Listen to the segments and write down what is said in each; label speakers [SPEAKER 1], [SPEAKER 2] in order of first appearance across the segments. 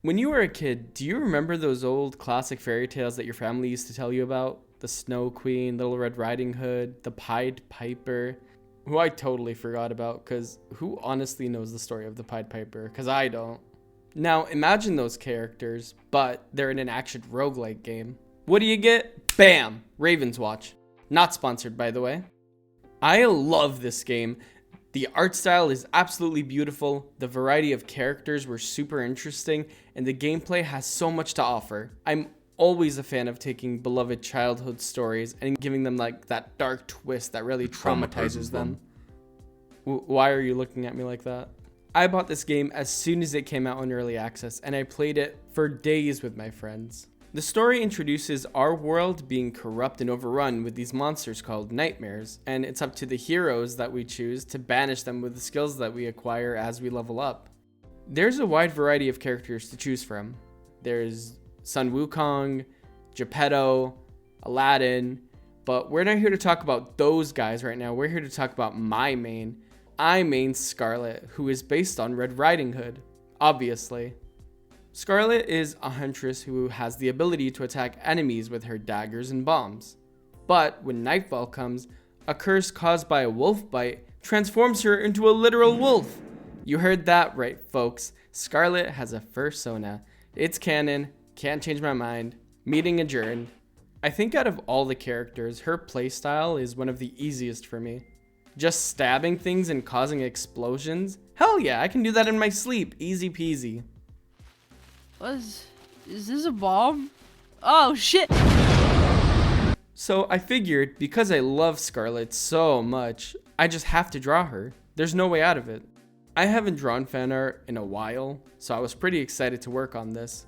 [SPEAKER 1] When you were a kid, do you remember those old classic fairy tales that your family used to tell you about? The Snow Queen, Little Red Riding Hood, the Pied Piper, who I totally forgot about because who honestly knows the story of the Pied Piper? Because I don't. Now imagine those characters, but they're in an action roguelike game. What do you get? Bam! Ravenswatch. Not sponsored, by the way. I love this game. The art style is absolutely beautiful, the variety of characters were super interesting, and the gameplay has so much to offer. I'm always a fan of taking beloved childhood stories and giving them like that dark twist that really traumatizes them. Why are you looking at me like that? I bought this game as soon as it came out in early access, and I played it for days with my friends. The story introduces our world being corrupt and overrun with these monsters called nightmares, and it's up to the heroes that we choose to banish them with the skills that we acquire as we level up. There's a wide variety of characters to choose from. There's Sun Wukong, Geppetto, Aladdin, but we're not here to talk about those guys right now. We're here to talk about my main. I main Scarlet, who is based on Red Riding Hood, obviously. Scarlet is a huntress who has the ability to attack enemies with her daggers and bombs. But when nightfall comes, a curse caused by a wolf bite transforms her into a literal wolf. You heard that right, folks. Scarlet has a fursona. It's canon, can't change my mind. Meeting adjourned. I think out of all the characters, her playstyle is one of the easiest for me. Just stabbing things and causing explosions? Hell yeah, I can do that in my sleep, easy peasy.
[SPEAKER 2] Is this a bomb? Oh shit!
[SPEAKER 1] So I figured because I love Scarlet so much, I just have to draw her. There's no way out of it. I haven't drawn fan art in a while, so I was pretty excited to work on this.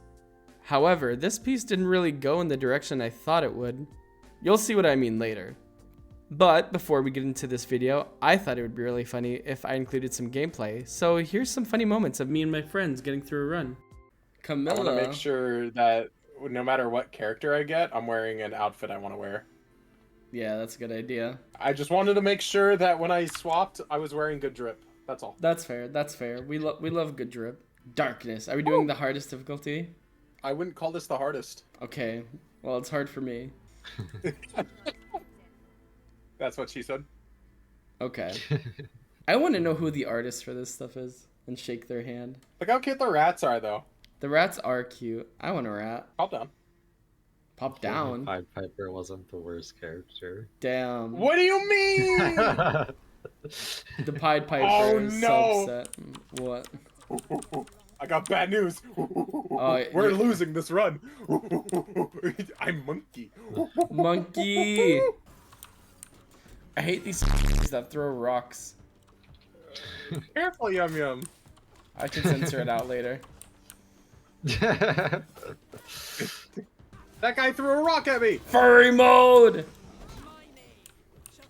[SPEAKER 1] However, this piece didn't really go in the direction I thought it would. You'll see what I mean later. But before we get into this video, I thought it would be really funny if I included some gameplay, so here's some funny moments of me and my friends getting through a run. Camilla.
[SPEAKER 3] I want to make sure that no matter what character I get, I'm wearing an outfit I want to wear.
[SPEAKER 1] Yeah, that's a good idea.
[SPEAKER 3] I just wanted to make sure that when I swapped, I was wearing good drip. That's all.
[SPEAKER 1] That's fair. That's fair. We love good drip. Darkness. Are we doing the hardest difficulty?
[SPEAKER 3] I wouldn't call this the hardest.
[SPEAKER 1] Okay. Well, it's hard for me.
[SPEAKER 3] That's what she said.
[SPEAKER 1] Okay. I want to know who the artist for this stuff is and shake their hand.
[SPEAKER 3] Look how cute the rats are, though.
[SPEAKER 1] The rats are cute. I want a rat.
[SPEAKER 3] Pop down.
[SPEAKER 1] Pop down.
[SPEAKER 4] Pied Piper wasn't the worst character.
[SPEAKER 1] Damn.
[SPEAKER 3] What do you mean?
[SPEAKER 1] The Pied Piper
[SPEAKER 3] Oh,
[SPEAKER 1] is
[SPEAKER 3] no.
[SPEAKER 1] so upset. What?
[SPEAKER 3] I got bad news. We're losing this run. I'm Monkey.
[SPEAKER 1] Monkey. I hate these that throw rocks.
[SPEAKER 3] Careful, Yum Yum.
[SPEAKER 1] I can censor it out later.
[SPEAKER 3] That guy threw a rock at me.
[SPEAKER 1] Furry mode.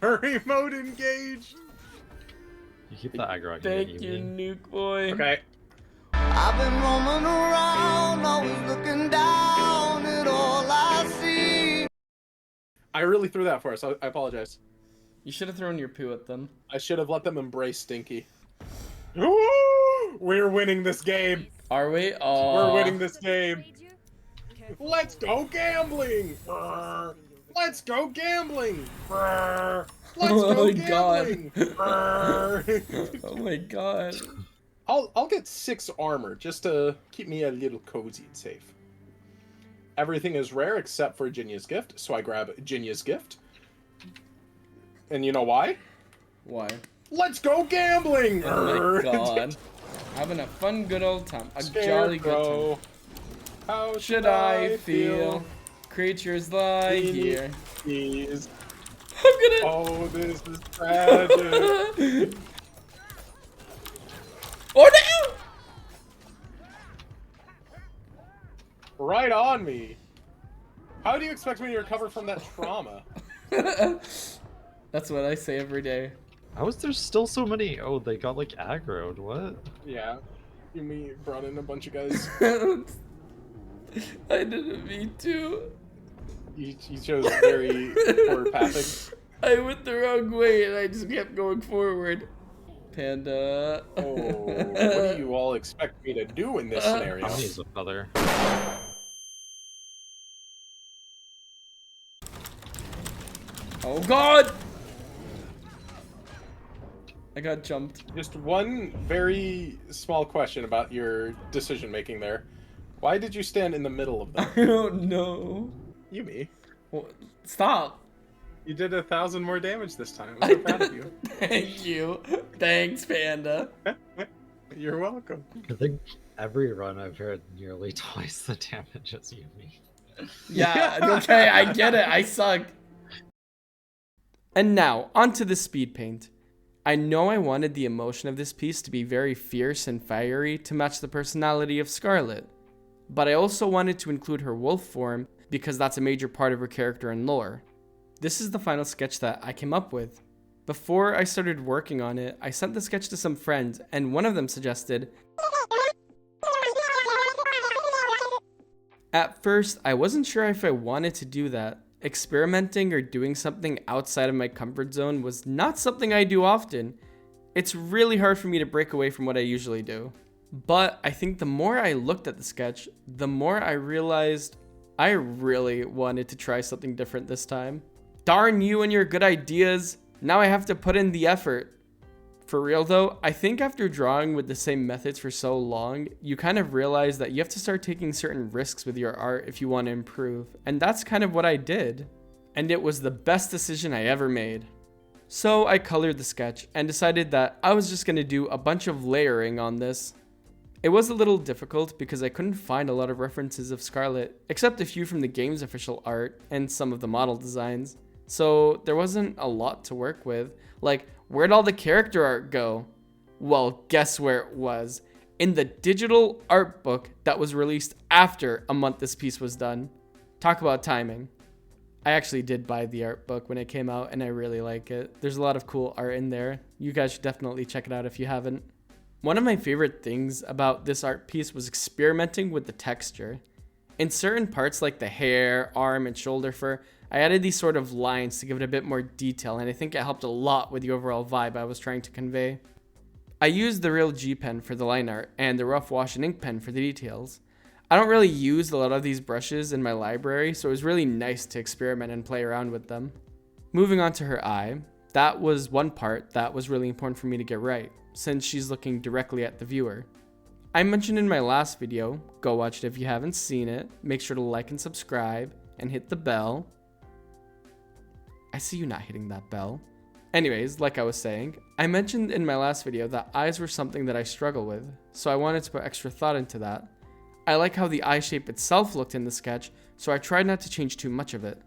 [SPEAKER 3] Hurry mode engaged.
[SPEAKER 4] You keep the aggro on
[SPEAKER 1] Thank you, Nuke Boy.
[SPEAKER 3] Okay.
[SPEAKER 5] I've been roaming around, always looking down at all I see.
[SPEAKER 3] I really threw that for us. I apologize.
[SPEAKER 1] You should have thrown your poo at them.
[SPEAKER 3] I should have let them embrace Stinky. We're winning this game.
[SPEAKER 1] Are we? Oh.
[SPEAKER 3] We're winning this game. Let's go gambling. Let's go gambling. Let's go gambling.
[SPEAKER 1] Oh my god.
[SPEAKER 3] I'll get 6 armor just to keep me a little cozy and safe. Everything is rare except for Jinya's gift, so I grab Jinya's gift. And you know why?
[SPEAKER 1] Why?
[SPEAKER 3] Let's go gambling!
[SPEAKER 1] Oh my god. Having a fun good old time. A jolly good time.
[SPEAKER 3] How
[SPEAKER 1] Should I feel? Creatures lie here.
[SPEAKER 3] Please.
[SPEAKER 1] I'm gonna...
[SPEAKER 3] Oh, this is tragic.
[SPEAKER 1] Oh no!
[SPEAKER 3] Right on me. How do you expect me to recover from that trauma?
[SPEAKER 1] That's what I say every day.
[SPEAKER 4] How is there still so many? Oh, they got like aggroed. What?
[SPEAKER 3] Yeah. Me brought in a bunch of guys.
[SPEAKER 1] I didn't mean to.
[SPEAKER 3] You chose very poor pathing.
[SPEAKER 1] I went the wrong way and I just kept going forward. Panda.
[SPEAKER 3] Oh, what do you all expect me to do in this scenario?
[SPEAKER 4] I'll use a feather.
[SPEAKER 1] Oh god! I got jumped.
[SPEAKER 3] Just one very small question about your decision making there. Why did you stand in the middle of them?
[SPEAKER 1] I don't know.
[SPEAKER 3] You me.
[SPEAKER 1] Well, stop.
[SPEAKER 3] You did 1,000 more damage this time. I'm so proud of you.
[SPEAKER 1] Thank you. Thanks, Panda.
[SPEAKER 3] You're welcome.
[SPEAKER 4] I think every run I've heard nearly twice the damage as you me.
[SPEAKER 1] Yeah, okay, I get it. I suck. And now, onto the speed paint. I know I wanted the emotion of this piece to be very fierce and fiery to match the personality of Scarlet, but I also wanted to include her wolf form because that's a major part of her character and lore. This is the final sketch that I came up with. Before I started working on it, I sent the sketch to some friends, and one of them suggested, at first, I wasn't sure if I wanted to do that. Experimenting or doing something outside of my comfort zone was not something I do often. It's really hard for me to break away from what I usually do. But I think the more I looked at the sketch, the more I realized I really wanted to try something different this time. Darn you and your good ideas. Now I have to put in the effort. For real though, I think after drawing with the same methods for so long, you kind of realize that you have to start taking certain risks with your art if you want to improve, and that's kind of what I did. And it was the best decision I ever made. So I colored the sketch and decided that I was just going to do a bunch of layering on this. It was a little difficult because I couldn't find a lot of references of Scarlet, except a few from the game's official art and some of the model designs. So there wasn't a lot to work with. Like, where'd all the character art go? Well, guess where it was. In the digital art book that was released after a month this piece was done. Talk about timing. I actually did buy the art book when it came out and I really like it. There's a lot of cool art in there. You guys should definitely check it out if you haven't. One of my favorite things about this art piece was experimenting with the texture. In certain parts like the hair, arm, and shoulder fur, I added these sort of lines to give it a bit more detail, and I think it helped a lot with the overall vibe I was trying to convey. I used the real G pen for the line art and the rough wash and ink pen for the details. I don't really use a lot of these brushes in my library, so it was really nice to experiment and play around with them. Moving on to her eye, that was one part that was really important for me to get right, since she's looking directly at the viewer. I mentioned in my last video, go watch it if you haven't seen it, make sure to like and subscribe, and hit the bell. I see you not hitting that bell. Anyways, like I was saying, I mentioned in my last video that eyes were something that I struggle with, so I wanted to put extra thought into that. I like how the eye shape itself looked in the sketch, so I tried not to change too much of it.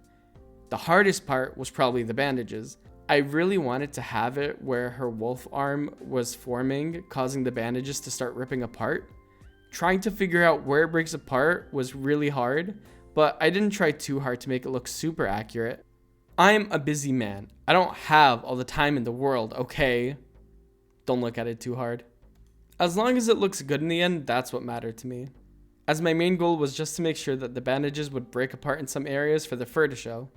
[SPEAKER 1] The hardest part was probably the bandages. I really wanted to have it where her wolf arm was forming, causing the bandages to start ripping apart. Trying to figure out where it breaks apart was really hard, but I didn't try too hard to make it look super accurate. I'm a busy man. I don't have all the time in the world, okay? Don't look at it too hard. As long as it looks good in the end, that's what mattered to me. As my main goal was just to make sure that the bandages would break apart in some areas for the fur to show.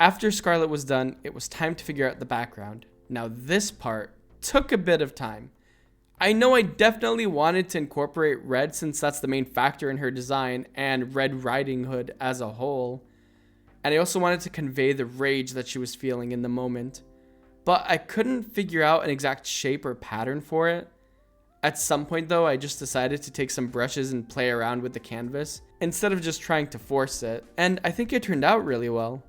[SPEAKER 1] After Scarlet was done, it was time to figure out the background. Now this part took a bit of time. I know I definitely wanted to incorporate red since that's the main factor in her design and Red Riding Hood as a whole. And I also wanted to convey the rage that she was feeling in the moment. But I couldn't figure out an exact shape or pattern for it. At some point though, I just decided to take some brushes and play around with the canvas instead of just trying to force it. And I think it turned out really well.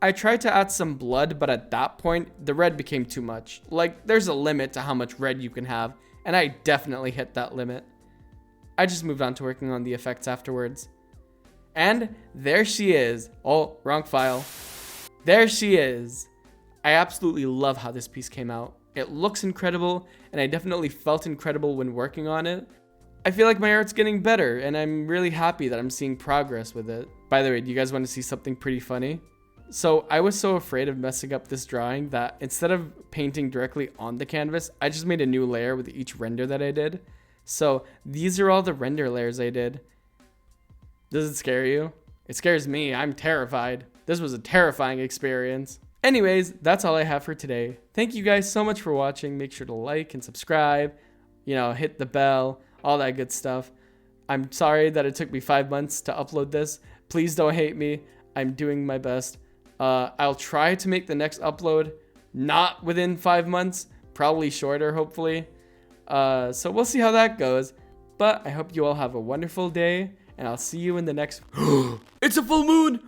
[SPEAKER 1] I tried to add some blood, but at that point, the red became too much. Like, there's a limit to how much red you can have, and I definitely hit that limit. I just moved on to working on the effects afterwards. And there she is. Oh, wrong file. There she is. I absolutely love how this piece came out. It looks incredible, and I definitely felt incredible when working on it. I feel like my art's getting better, and I'm really happy that I'm seeing progress with it. By the way, do you guys want to see something pretty funny? So I was so afraid of messing up this drawing that instead of painting directly on the canvas, I just made a new layer with each render that I did. So these are all the render layers I did. Does it scare you? It scares me. I'm terrified. This was a terrifying experience. Anyways, that's all I have for today. Thank you guys so much for watching. Make sure to like and subscribe, hit the bell, all that good stuff. I'm sorry that it took me 5 months to upload this. Please don't hate me. I'm doing my best. I'll try to make the next upload not within 5 months, probably shorter, hopefully. So we'll see how that goes. But I hope you all have a wonderful day, and I'll see you in the next. It's a full moon!